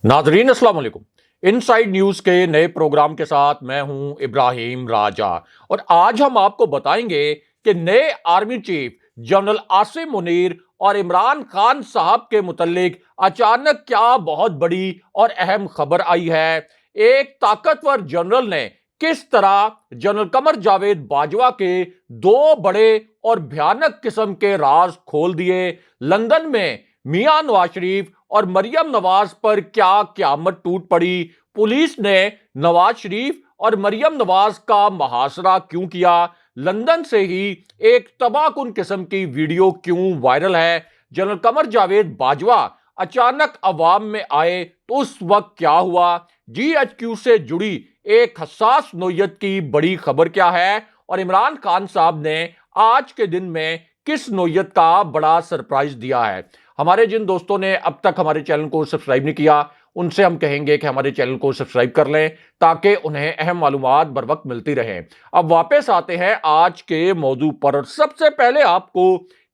नाजरीन अस्सलाम वालेकुम। इनसाइड न्यूज के नए प्रोग्राम के साथ मैं हूं इब्राहिम राजा और आज हम आपको बताएंगे कि नए army chief general Asim Munir और इमरान खान साहब के मुतल्लिक अचानक क्या बहुत बड़ी और अहम खबर आई है। एक ताकतवर जनरल ने किस तरह जनरल कमर जावेद बाजवा के दो बड़े और भयानक किस्म के राज खोल दिए। लंदन में मियां नवाज शरीफ और मरियम नवाज पर क्या क़यामत टूट पड़ी। पुलिस ने नवाज शरीफ और मरियम नवाज का मुहासरा क्यों किया। लंदन से ही एक तबाहकुन किस्म की वीडियो क्यों वायरल है। जनरल कमर जावेद बाजवा अचानक अवाम में आए तो उस वक्त क्या हुआ। GHQ से जुड़ी एक हसास नोयत की बड़ी खबर क्या है और इमरान खान साहब ने आज के दिन में किस नोयत का बड़ा सरप्राइज दिया है। हमारे जिन दोस्तों ने अब तक हमारे चैनल को सब्सक्राइब नहीं किया उनसे हम कहेंगे कि हमारे चैनल को सब्सक्राइब कर लें ताकि उन्हें अहम मालूमात बर वक्त मिलती रहे। अब वापस आते हैं आज के मौजू पर। सबसे पहले आपको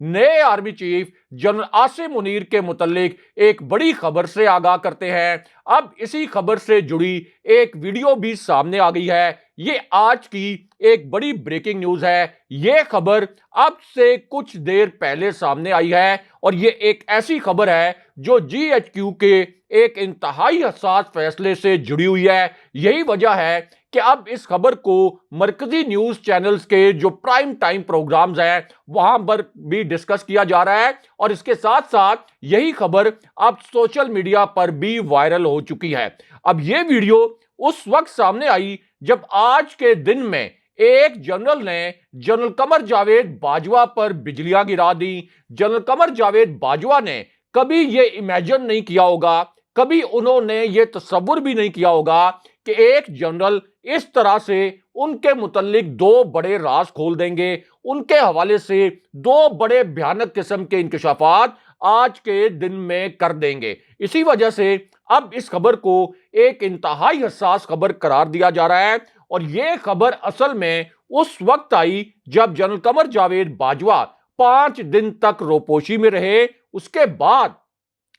नए army chief general Asim Munir के मुतल्लिक एक बड़ी खबर से आगाह करते हैं। अब इसी खबर से जुड़ी एक वीडियो भी सामने आ गई है। ये आज की एक बड़ी ब्रेकिंग न्यूज है। ये खबर अब से कुछ देर पहले सामने आई है और ये एक ऐसी खबर है जो GHQ के एक इंतहाई हसास फैसले से जुड़ी हुई है। यही वजह है कि अब इस खबर को मरकजी न्यूज चैनल्स के जो प्राइम टाइम प्रोग्राम्स हैं वहां पर भी डिस्कस किया जा रहा है और इसके साथ साथ यही खबर अब सोशल मीडिया पर भी वायरल हो चुकी है। अब ये वीडियो उस वक्त सामने आई जब आज के दिन में एक जनरल ने जनरल कमर जावेद बाजवा पर बिजलियां गिरा दी। जनरल कमर जावेद बाजवा ने कभी ये इमेजिन नहीं किया होगा, कभी उन्होंने ये तसव्वुर भी नहीं किया होगा कि एक जनरल इस तरह से उनके मुतल्लिक दो बड़े राज खोल देंगे, उनके हवाले से दो बड़े भयानक किस्म के इंकशाफात आज के दिन में कर देंगे। इसी वजह से अब इस खबर को एक इंतहाई हसास खबर करार दिया जा रहा है और यह खबर असल में उस वक्त आई जब जनरल कमर जावेद बाजवा 5 दिन तक रोपोशी में रहे। उसके बाद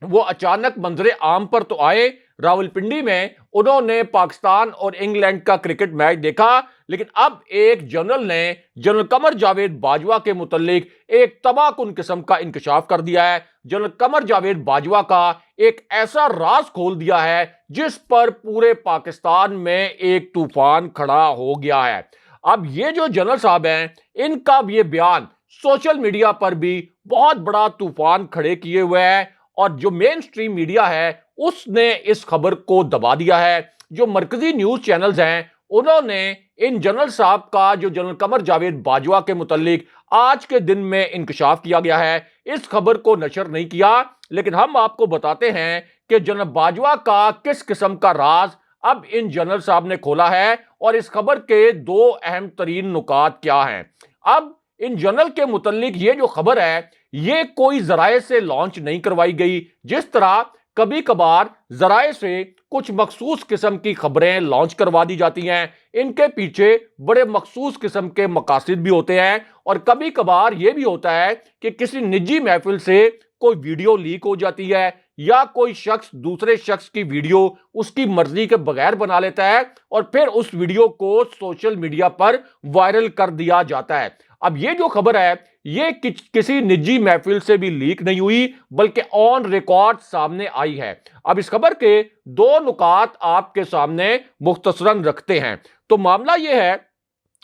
वो अचानक मंजरे आम पर तो आए। रावलपिंडी में उन्होंने पाकिस्तान और इंग्लैंड का क्रिकेट मैच देखा, लेकिन अब एक जनरल ने जनरल कमर जावेद बाजवा के मुतल्लिक एक तबाहकुन किस्म का इंकशाफ कर दिया है। जनरल कमर जावेद बाजवा का एक ऐसा राज खोल दिया है जिस पर पूरे पाकिस्तान में एक तूफान खड़ा हो गया है। अब ये जो जनरल साहब हैं इनका ये बयान सोशल मीडिया पर भी बहुत बड़ा तूफान खड़े किए हुए है और जो मेन स्ट्रीम मीडिया है उसने इस खबर को दबा दिया है। जो मरकजी न्यूज चैनल्स हैं उन्होंने इन जनरल साहब का जो जनरल कमर जावेद बाजवा के मुतल्लिक आज के दिन में इंकशाफ किया गया है इस खबर को नशर नहीं किया। लेकिन हम आपको बताते हैं कि जनरल बाजवा का किस किस्म का राज अब इन जनरल साहब ने खोला है और इस खबर के दो अहम तरीन नुकात क्या हैं। अब इन जनरल के मुतल्लिक ये जो खबर है ये कोई जराए से लॉन्च नहीं करवाई गई। जिस तरह कभी कभार जराए से कुछ मखसूस किस्म की खबरें लॉन्च करवा दी जाती हैं, इनके पीछे बड़े मखसूस किस्म के मकासद भी होते हैं और कभी कभार यह भी होता है कि किसी निजी महफिल से कोई वीडियो लीक हो जाती है या कोई शख्स दूसरे शख्स की वीडियो उसकी मर्जी के बगैर बना लेता है और फिर उस वीडियो को सोशल मीडिया पर वायरल कर दिया जाता है। अब ये जो खबर है ये किसी निजी महफिल से भी लीक नहीं हुई बल्कि ऑन रिकॉर्ड सामने आई है। अब इस खबर के दो नुकात आपके सामने मुख्तसरन रखते हैं। तो मामला यह है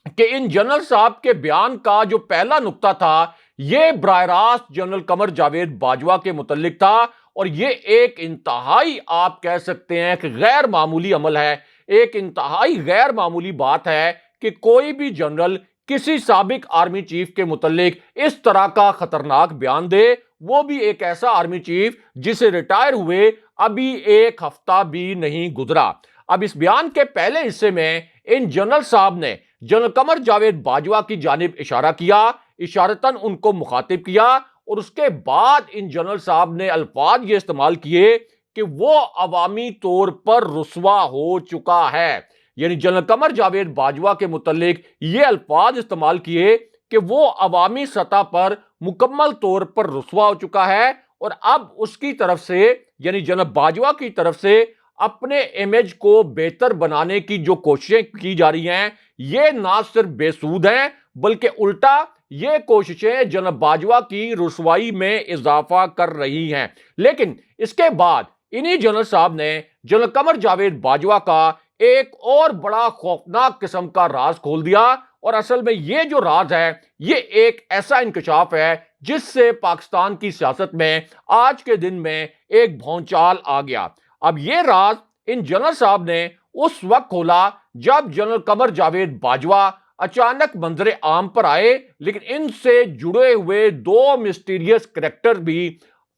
कि इन जनरल साहब के बयान का जो पहला नुक्ता था ये बराह रास्त जनरल कमर जावेद बाजवा के मुतल्लिक था और ये एक इंतहाई आप कह सकते हैं कि गैर मामूली अमल है। एक इंतहाई गैर मामूली बात है कि कोई भी जनरल किसी साबिक आर्मी चीफ के मुतल्लिक इस तरह का खतरनाक बयान दे, वो भी एक ऐसा आर्मी चीफ जिसे रिटायर हुए अभी एक हफ्ता भी नहीं गुजरा। अब इस बयान के पहले हिस्से में इन जनरल साहब ने जनरल कमर जावेद बाजवा की जानिब इशारा किया, इशारतन उनको मुखातिब किया और उसके बाद इन जनरल साहब ने अल्फाज ये इस्तेमाल किए कि वो अवामी तौर पर रुस्वा हो चुका है। यानी जनरल कमर जावेद बाजवा के मुतल्लिक ये अल्फाज इस्तेमाल किए कि वो अवामी सतह पर मुकम्मल तौर पर रुस्वा हो चुका है और अब उसकी तरफ से यानी जनरल बाजवा की तरफ से अपने इमेज को बेहतर बनाने की जो कोशिशें की जा रही हैं, ये ना सिर्फ बेसूद हैं, बल्कि उल्टा ये कोशिशें जनरल बाजवा की रुसवाई में इजाफा कर रही हैं। लेकिन इसके बाद इन्हीं जनरल साहब ने जनरल कमर जावेद बाजवा का एक और बड़ा खौफनाक किस्म का राज खोल दिया। और असल में ये जो राज है, ये एक ऐसा इंकशाफ है जिससे पाकिस्तान की सियासत में आज के दिन में एक भौचाल आ गया। अब ये राज इन जनरल साहब ने उस वक्त खोला जब जनरल कमर जावेद बाजवा अचानक मंजरे आम पर आए, लेकिन इनसे जुड़े हुए दो मिस्टीरियस कैरेक्टर भी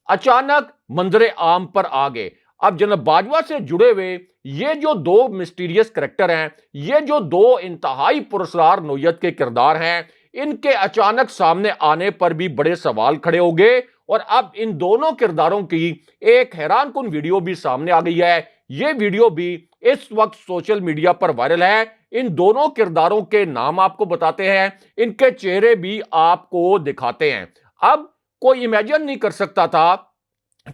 अचानक मंजरे आम पर आ गए। अब जनरल बाजवा से जुड़े हुए ये जो दो मिस्टीरियस कैरेक्टर हैं, ये जो दो इंतहाई पुरस्कार नौयत के किरदार हैं, इनके अचानक सामने आने पर भी बड़े सवाल खड़े हो गए। और अब इन दोनों किरदारों की एक हैरानकुन वीडियो भी सामने आ गई है। ये वीडियो भी इस वक्त सोशल मीडिया पर वायरल है। इन दोनों किरदारों के नाम आपको बताते हैं, इनके चेहरे भी आपको दिखाते हैं। अब कोई इमेजिन नहीं कर सकता था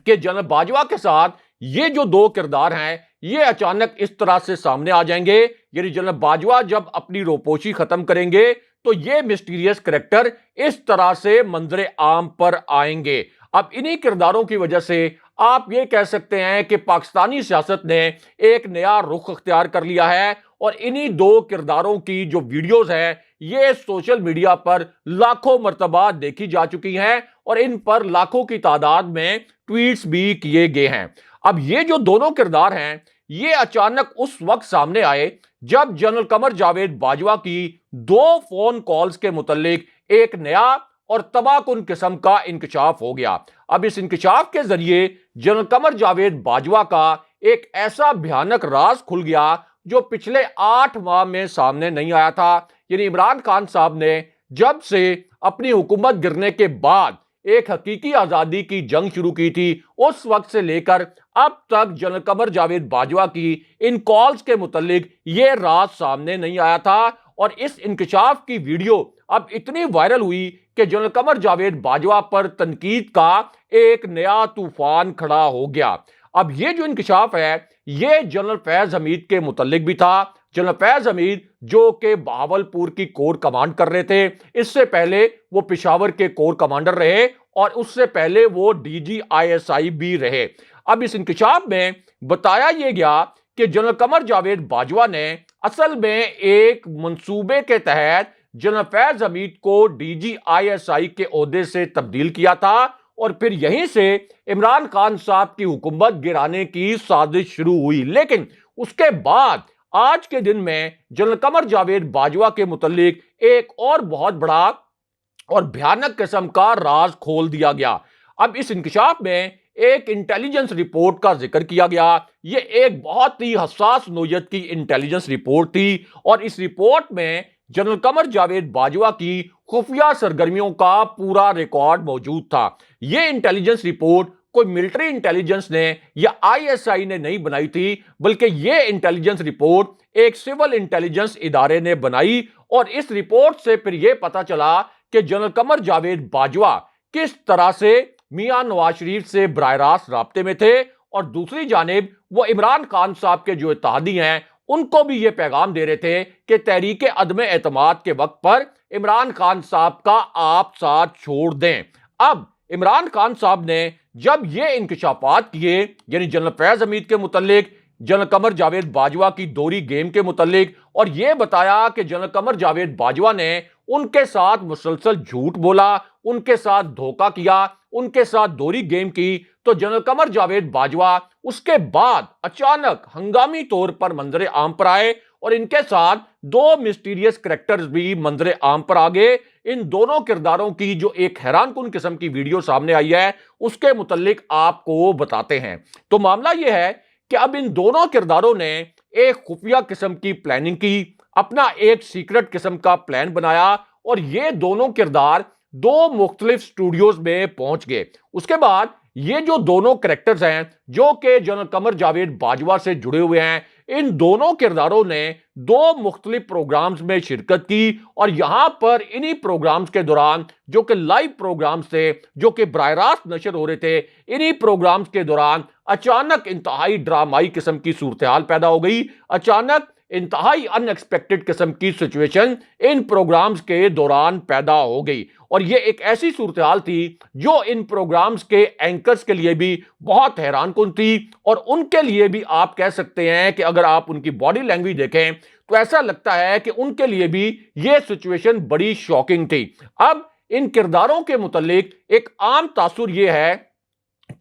कि जनरल बाजवा के साथ ये जो दो किरदार हैं, ये अचानक इस तरह से सामने आ जाएंगे। यानी जनरल बाजवा जब अपनी रोपोशी खत्म करेंगे तो ये मिस्टीरियस कैरेक्टर इस तरह से मंजरे आम पर आएंगे। अब इन्हीं किरदारों की वजह से आप ये कह सकते हैं कि पाकिस्तानी सियासत ने एक नया रुख अख्तियार कर लिया है। और इन्हीं दो किरदारों की जो वीडियोस हैं, ये सोशल मीडिया पर लाखों मर्तबा देखी जा चुकी हैं और इन पर लाखों की तादाद में ट्वीट्स भी किए गए हैं। अब ये जो दोनों किरदार हैं, ये अचानक उस वक्त सामने आए जब जनरल कमर जावेद बाजवा की दो फोन कॉल्स के मुतालिक एक नया और तबाहकुन किस्म का इंकशाफ हो गया। अब इस इंकशाफ के जरिए जनरल कमर जावेद बाजवा का एक ऐसा भयानक राज खुल गया जो पिछले 8 माह में सामने नहीं आया था। यानी इमरान खान साहब ने जब से अपनी हुकूमत गिरने के बाद एक हकीकी आजादी की जंग शुरू की थी, उस वक्त से लेकर अब तक जनरल कमर जावेद बाजवा की इन कॉल्स के मुतालिक ये राज सामने नहीं आया था। और इस इंकशाफ की वीडियो अब इतनी वायरल हुई कि जनरल कमर जावेद बाजवा पर तनकीद का एक नया तूफान खड़ा हो गया। अब ये जो इंकशाफ है, ये जनरल फैज हमीद के मुतालिक भी था। जनरल फैज हमीद जो कि बहावलपुर की कोर कमांड कर रहे थे, इससे पहले वो पेशावर के कोर कमांडर रहे और उससे पहले वो DGISI भी रहे। अब इस इंकशाफ में बताया यह गया कि जनरल कमर जावेद बाजवा ने असल में एक मंसूबे के तहत जनरल फैज हमीद को DGISI के ओहदे से तब्दील किया था और फिर यहीं से इमरान खान साहब की हुकूमत गिराने की साजिश शुरू हुई। लेकिन उसके बाद आज के दिन में जनरल कमर जावेद बाजवा के मुतालिक एक और बहुत बड़ा और भयानक किस्म का राज खोल दिया गया। अब इस इंकशाफ में एक इंटेलिजेंस रिपोर्ट का जिक्र किया गया। ये एक बहुत ही हसास नौयत की इंटेलिजेंस रिपोर्ट थी और इस रिपोर्ट में जनरल कमर जावेद बाजवा की खुफिया सरगर्मियों का पूरा रिकॉर्ड मौजूद था। ये इंटेलिजेंस रिपोर्ट कोई मिलिट्री इंटेलिजेंस ने या ISI ने नहीं बनाई थी, बल्कि ये इंटेलिजेंस रिपोर्ट एक सिविल इंटेलिजेंस इदारे ने बनाई। और इस रिपोर्ट से फिर यह पता चला कि जनरल कमर जावेद बाजवा किस तरह से मियां नवाज शरीफ से बराह रास्त राब्ते में थे और दूसरी जानिब वो इमरान खान साहब के जो इत्तेहादी हैं, उनको भी ये पैगाम दे रहे थे कि तहरीक अदम एतमाद के वक्त पर इमरान खान साहब का आप साथ छोड़ दें। अब इमरान खान साहब ने जब ये इंकशाफात किए, यानी जनरल फैज हमीद के मुतालिक, जनरल कमर जावेद बाजवा की दोहरी गेम के मुतालिक, और यह बताया कि जनरल कमर जावेद बाजवा ने उनके साथ मुसलसल झूठ बोला, उनके साथ धोखा किया, उनके साथ दोहरी गेम की, तो जनरल कमर जावेद बाजवा उसके बाद अचानक हंगामी तौर पर मंजरे आम पर आए और इनके साथ दो मिस्टीरियस कैरेक्टर्स भी मंजरे आम पर आ गए। इन दोनों किरदारों की जो एक हैरानकुन किस्म की वीडियो सामने आई है, उसके मुतालिक आपको बताते हैं। तो मामला यह है कि अब इन दोनों किरदारों ने एक खुफिया किस्म की प्लानिंग की, अपना एक सीक्रेट किस्म का प्लान बनाया और ये दोनों किरदार दो मुख्तलिफ स्टूडियोज में पहुंच गए। उसके बाद ये जो दोनों कैरेक्टर्स हैं जो कि जनरल कमर जावेद बाजवा से जुड़े हुए हैं, ان دونوں کرداروں نے 2 مختلف پروگرامز میں شرکت کی اور یہاں پر انہی پروگرامز کے دوران جو کہ لائیو پروگرامز تھے، جو کہ براہ راست نشر ہو رہے تھے، انہی پروگرامز کے دوران اچانک انتہائی ڈرامائی قسم کی صورتحال پیدا ہو گئی۔ اچانک انتہائی ان ایکسپیکٹڈ قسم کی سچویشن ان پروگرامز کے دوران پیدا ہو گئی، اور یہ ایک ایسی صورتحال تھی جو ان پروگرامز کے اینکرز کے لیے بھی بہت حیران کن تھی، اور ان کے لیے بھی آپ کہہ سکتے ہیں کہ اگر آپ ان کی باڈی لینگویج دیکھیں تو ایسا لگتا ہے کہ ان کے لیے بھی یہ سچویشن بڑی شاکنگ تھی۔ اب ان کرداروں کے متعلق ایک عام تاثر یہ ہے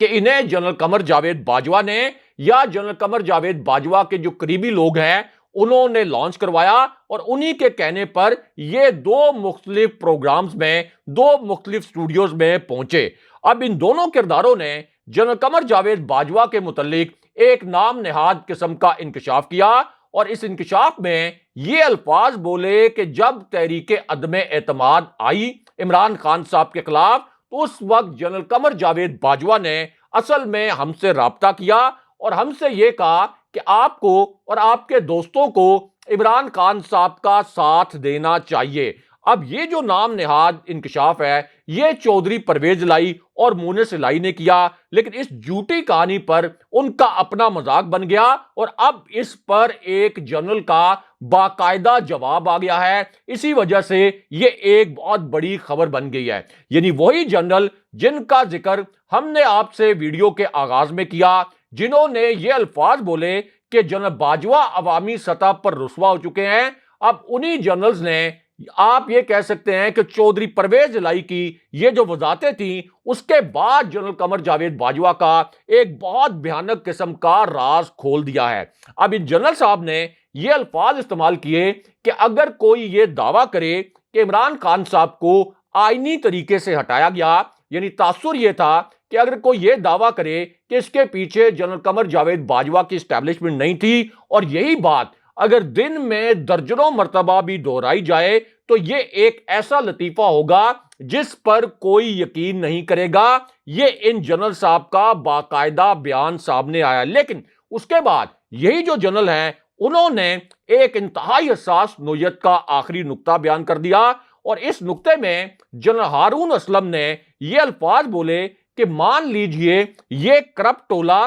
کہ انہیں جنرل قمر جاوید باجوہ نے یا جنرل قمر جاوید باجوہ کے جو قریبی لوگ ہیں انہوں نے لانچ کروایا، اور انہی کے کہنے پر یہ 2 مختلف پروگرامز میں 2 مختلف اسٹوڈیوز میں پہنچے۔ اب ان دونوں کرداروں نے جنرل قمر جاوید باجوہ کے متعلق ایک نام نہاد قسم کا انکشاف کیا، اور اس انکشاف میں یہ الفاظ بولے کہ جب تحریک عدم اعتماد آئی عمران خان صاحب کے خلاف تو اس وقت جنرل قمر جاوید باجوہ نے اصل میں ہم سے رابطہ کیا اور ہم سے یہ کہا کہ آپ کو اور آپ کے دوستوں کو عمران خان صاحب کا ساتھ دینا چاہیے۔ اب یہ جو نام نہاد انکشاف ہے یہ چودھری پرویز الہی اور مونس الہی نے کیا، لیکن اس جھوٹی کہانی پر ان کا اپنا مذاق بن گیا، اور اب اس پر ایک جنرل کا باقاعدہ جواب آ گیا ہے۔ اسی وجہ سے یہ ایک بہت بڑی خبر بن گئی ہے، یعنی وہی جنرل جن کا ذکر ہم نے آپ سے ویڈیو کے آغاز میں کیا، جنہوں نے یہ الفاظ بولے کہ جنرل باجوہ عوامی سطح پر رسوا ہو چکے ہیں، اب انہی جنرلز نے آپ یہ کہہ سکتے ہیں کہ چودھری پرویز الہی کی یہ جو وضاحتیں تھیں اس کے بعد جنرل قمر جاوید باجوہ کا ایک بہت بھیانک قسم کا راز کھول دیا ہے۔ اب ان جنرل صاحب نے یہ الفاظ استعمال کیے کہ اگر کوئی یہ دعویٰ کرے کہ عمران خان صاحب کو آئینی طریقے سے ہٹایا گیا، یعنی تاثر یہ تھا کہ اگر کوئی یہ دعویٰ کرے کہ اس کے پیچھے جنرل قمر جاوید باجوہ کی اسٹیبلشمنٹ نہیں تھی، اور یہی بات اگر دن میں درجنوں مرتبہ بھی دہرائی جائے تو یہ ایک ایسا لطیفہ ہوگا جس پر کوئی یقین نہیں کرے گا۔ یہ ان جنرل صاحب کا باقاعدہ بیان سامنے آیا، لیکن اس کے بعد یہی جو جنرل ہیں انہوں نے ایک انتہائی حساس نوعیت کا آخری نقطہ بیان کر دیا، اور اس نقطے میں جنرل ہارون اسلم نے یہ الفاظ بولے کہ مان لیجئے یہ کرپٹ ٹولہ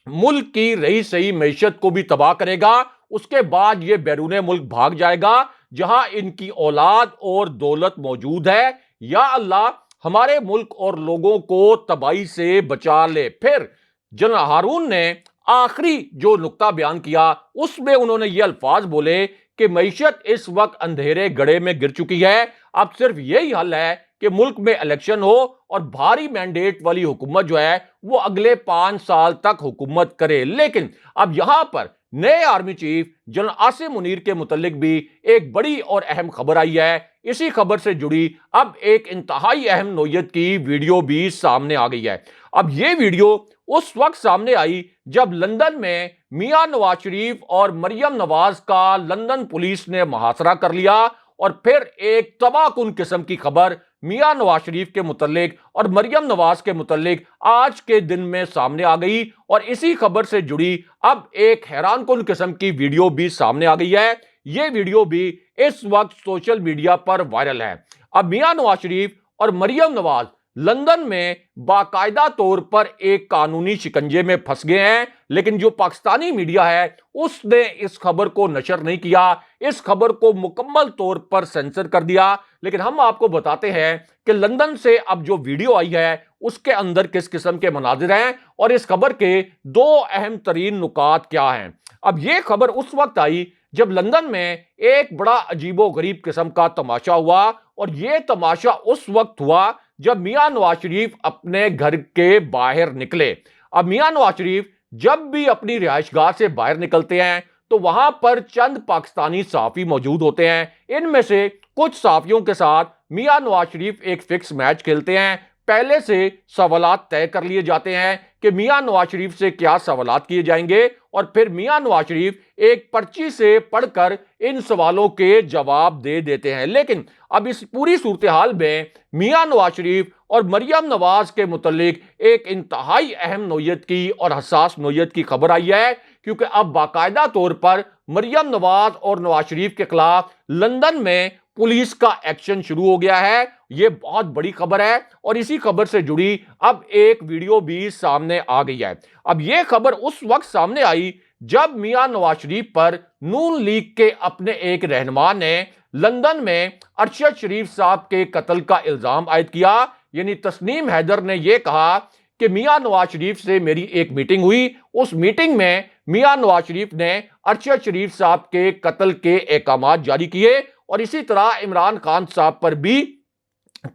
ملک کی رہی سہی معیشت کو بھی تباہ کرے گا، اس کے بعد یہ بیرون ملک بھاگ جائے گا جہاں ان کی اولاد اور دولت موجود ہے۔ یا اللہ ہمارے ملک اور لوگوں کو تباہی سے بچا لے۔ پھر جنرل ہارون نے آخری جو نقطہ بیان کیا اس میں انہوں نے یہ الفاظ بولے کہ معیشت اس وقت اندھیرے گڑھے میں گر چکی ہے، اب صرف یہی حل ہے کہ ملک میں الیکشن ہو اور بھاری مینڈیٹ والی حکومت جو ہے وہ اگلے 5 سال تک حکومت کرے۔ لیکن اب یہاں پر نئے army chief general Asim Munir کے متعلق بھی ایک بڑی اور اہم خبر آئی ہے۔ اسی خبر سے جڑی اب ایک انتہائی اہم نوعیت کی ویڈیو بھی سامنے آ گئی ہے۔ اب یہ ویڈیو اس وقت سامنے آئی جب لندن میں میاں نواز شریف اور مریم نواز کا لندن پولیس نے محاصرہ کر لیا، اور پھر ایک تباہ کن قسم کی خبر میاں نواز شریف کے متعلق اور مریم نواز کے متعلق آج کے دن میں سامنے آ گئی، اور اسی خبر سے جڑی اب ایک حیران کن قسم کی ویڈیو بھی سامنے آ گئی ہے۔ یہ ویڈیو بھی اس وقت سوشل میڈیا پر وائرل ہے۔ اب میاں نواز شریف اور مریم نواز لندن میں باقاعدہ طور پر ایک قانونی شکنجے میں پھنس گئے ہیں، لیکن جو پاکستانی میڈیا ہے اس نے اس خبر کو نشر نہیں کیا، اس خبر کو مکمل طور پر سینسر کر دیا۔ لیکن ہم آپ کو بتاتے ہیں کہ لندن سے اب جو ویڈیو آئی ہے اس کے اندر کس قسم کے مناظر ہیں اور اس خبر کے 2 اہم ترین نکات کیا ہیں۔ اب یہ خبر اس وقت آئی جب لندن میں ایک بڑا عجیب و غریب قسم کا تماشا ہوا، اور یہ تماشا اس وقت ہوا جب میاں نواز شریف اپنے گھر کے باہر نکلے۔ اب میاں نواز شریف جب بھی اپنی رہائش گاہ سے باہر نکلتے ہیں تو وہاں پر چند پاکستانی صحافی موجود ہوتے ہیں، ان میں سے کچھ صحافیوں کے ساتھ میاں نواز شریف ایک فکس میچ کھیلتے ہیں۔ پہلے سے سوالات طے کر لیے جاتے ہیں کہ میاں نواز شریف سے کیا سوالات کیے جائیں گے، اور پھر میاں نواز شریف ایک پرچی سے پڑھ کر ان سوالوں کے جواب دے دیتے ہیں۔ لیکن اب اس پوری صورتحال میں میاں نواز شریف اور مریم نواز کے متعلق ایک انتہائی اہم نوعیت کی اور حساس نوعیت کی خبر آئی ہے کیونکہ اب باقاعدہ طور پر مریم نواز اور نواز شریف کے خلاف لندن میں پولیس کا ایکشن شروع ہو گیا ہے۔ یہ بہت بڑی خبر ہے اور اسی خبر سے جڑی اب ایک ویڈیو بھی سامنے آ گئی ہے۔ اب یہ خبر اس وقت سامنے آئی جب میاں نواز شریف پر نون لیگ کے اپنے ایک رہنما نے لندن میں ارشد شریف صاحب کے قتل کا الزام عائد کیا۔ یعنی تسنیم حیدر نے یہ کہا کہ میاں نواز شریف سے میری ایک میٹنگ ہوئی، اس میٹنگ میں میاں نواز شریف نے ارشد شریف صاحب کے قتل کے احکامات جاری کیے اور اسی طرح عمران خان صاحب پر بھی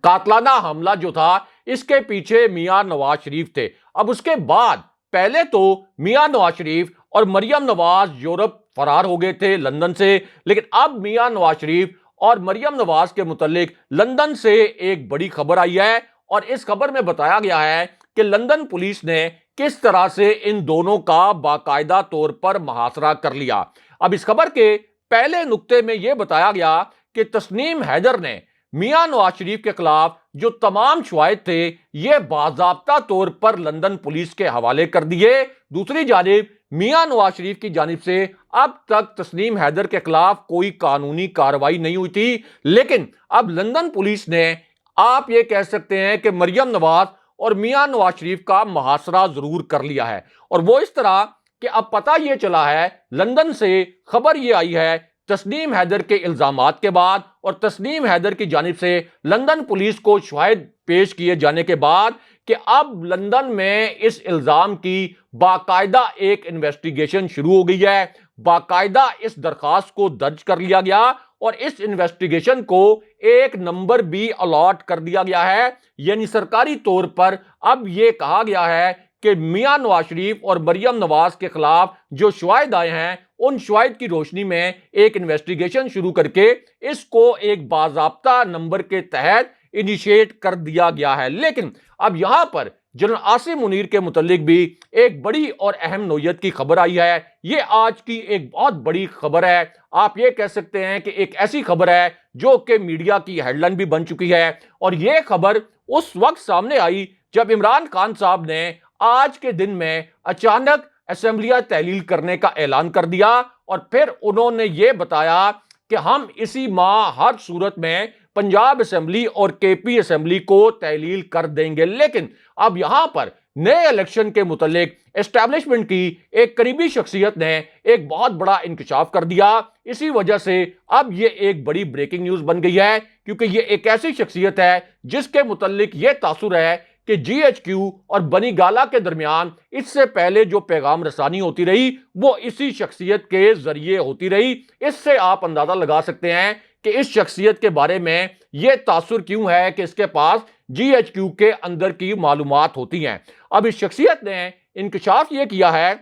قاتلانہ حملہ جو تھا اس کے پیچھے میاں نواز شریف تھے۔ اب اس کے بعد پہلے تو میاں نواز شریف اور مریم نواز یورپ فرار ہو گئے تھے لندن سے، لیکن اب میاں نواز شریف اور مریم نواز کے متعلق لندن سے ایک بڑی خبر آئی ہے اور اس خبر میں بتایا گیا ہے کہ لندن پولیس نے کس طرح سے ان دونوں کا باقاعدہ طور پر محاصرہ کر لیا۔ اب اس خبر کے پہلے نقطے میں یہ بتایا گیا کہ تسنیم حیدر نے میاں نواز شریف کے خلاف جو تمام شواہد تھے یہ باضابطہ طور پر لندن پولیس کے حوالے کر دیے۔ دوسری جانب میاں نواز شریف کی جانب سے اب تک تسنیم حیدر کے خلاف کوئی قانونی کارروائی نہیں ہوئی تھی، لیکن اب لندن پولیس نے آپ یہ کہہ سکتے ہیں کہ مریم نواز اور میاں نواز شریف کا محاصرہ ضرور کر لیا ہے، اور وہ اس طرح کہ اب پتہ یہ چلا ہے، لندن سے خبر یہ آئی ہے تسنیم حیدر کے الزامات کے بعد اور تسنیم حیدر کی جانب سے لندن پولیس کو شواہد پیش کیے جانے کے بعد کہ اب لندن میں اس الزام کی باقاعدہ ایک انویسٹیگیشن شروع ہو گئی ہے۔ باقاعدہ اس درخواست کو درج کر لیا گیا اور اس انویسٹیگیشن کو ایک نمبر بھی الاٹ کر دیا گیا ہے۔ یعنی سرکاری طور پر اب یہ کہا گیا ہے کہ میاں نواز شریف اور مریم نواز کے خلاف جو شواہد آئے ہیں ان شواہد کی روشنی میں ایک انویسٹیگیشن شروع کر کے اس کو ایک باضابطہ نمبر کے تحت انیشیٹ کر دیا گیا ہے۔ لیکن اب یہاں پر جنرل عاصم منیر کے متعلق بھی ایک بڑی اور اہم نوعیت کی خبر آئی ہے۔ یہ آج کی ایک بہت بڑی خبر ہے، آپ یہ کہہ سکتے ہیں کہ ایک ایسی خبر ہے جو کہ میڈیا کی ہیڈ لائن بھی بن چکی ہے، اور یہ خبر اس وقت سامنے آئی جب عمران خان صاحب نے آج کے دن میں اچانک اسمبلیاں تحلیل کرنے کا اعلان کر دیا اور پھر انہوں نے یہ بتایا کہ ہم اسی ماہ ہر صورت میں پنجاب اسمبلی اور کے پی اسمبلی کو تحلیل کر دیں گے۔ لیکن اب یہاں پر نئے الیکشن کے متعلق اسٹیبلشمنٹ کی ایک قریبی شخصیت نے ایک بہت بڑا انکشاف کر دیا۔ اسی وجہ سے اب یہ ایک بڑی بریکنگ نیوز بن گئی ہے، کیونکہ یہ ایک ایسی شخصیت ہے جس کے متعلق یہ تاثر ہے کہ جی ایچ کیو اور بنی گالا کے درمیان اس سے پہلے جو پیغام رسانی ہوتی رہی وہ اسی شخصیت کے ذریعے ہوتی رہی۔ اس سے آپ اندازہ لگا سکتے ہیں کہ اس شخصیت کے بارے میں یہ تاثر کیوں ہے کہ اس کے پاس جی ایچ کیو کے اندر کی معلومات ہوتی ہیں۔ اب اس شخصیت نے انکشاف یہ کیا ہے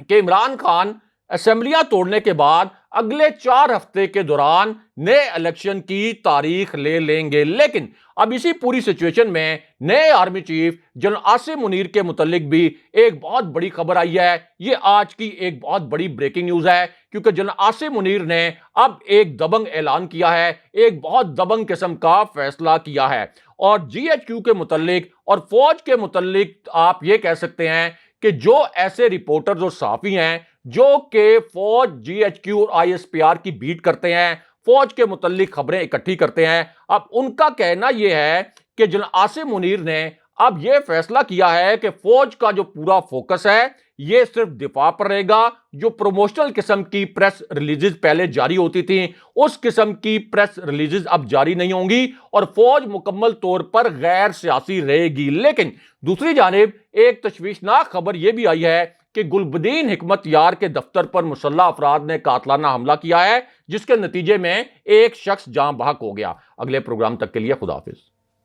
کہ عمران خان اسمبلیاں توڑنے کے بعد اگلے 4 ہفتے کے دوران نئے الیکشن کی تاریخ لے لیں گے۔ لیکن اب اسی پوری سچویشن میں نئے army chief general Asim Munir کے متعلق بھی ایک بہت بڑی خبر آئی ہے۔ یہ آج کی ایک بہت بڑی بریکنگ نیوز ہے، کیونکہ جنرل عاصم منیر نے اب ایک دبنگ اعلان کیا ہے، ایک بہت دبنگ قسم کا فیصلہ کیا ہے، اور جی ایچ کیو کے متعلق اور فوج کے متعلق آپ یہ کہہ سکتے ہیں کہ جو ایسے رپورٹرز اور صحافی ہیں جو کہ فوج، جی ایچ کیو اور آئی ایس پی آر کی بیٹ کرتے ہیں، فوج کے متعلق خبریں اکٹھی کرتے ہیں، اب ان کا کہنا یہ ہے کہ جنرل عاصم منیر نے اب یہ فیصلہ کیا ہے کہ فوج کا جو پورا فوکس ہے یہ صرف دفاع پر رہے گا۔ جو پروموشنل قسم کی پریس ریلیزز پہلے جاری ہوتی تھیں اس قسم کی پریس ریلیزز اب جاری نہیں ہوں گی اور فوج مکمل طور پر غیر سیاسی رہے گی۔ لیکن دوسری جانب ایک تشویشناک خبر یہ بھی آئی ہے کہ گلبدین حکمت یار کے دفتر پر مسلح افراد نے قاتلانہ حملہ کیا ہے، جس کے نتیجے میں ایک شخص جاں بحق ہو گیا۔ اگلے پروگرام تک کے لیے خدا حافظ۔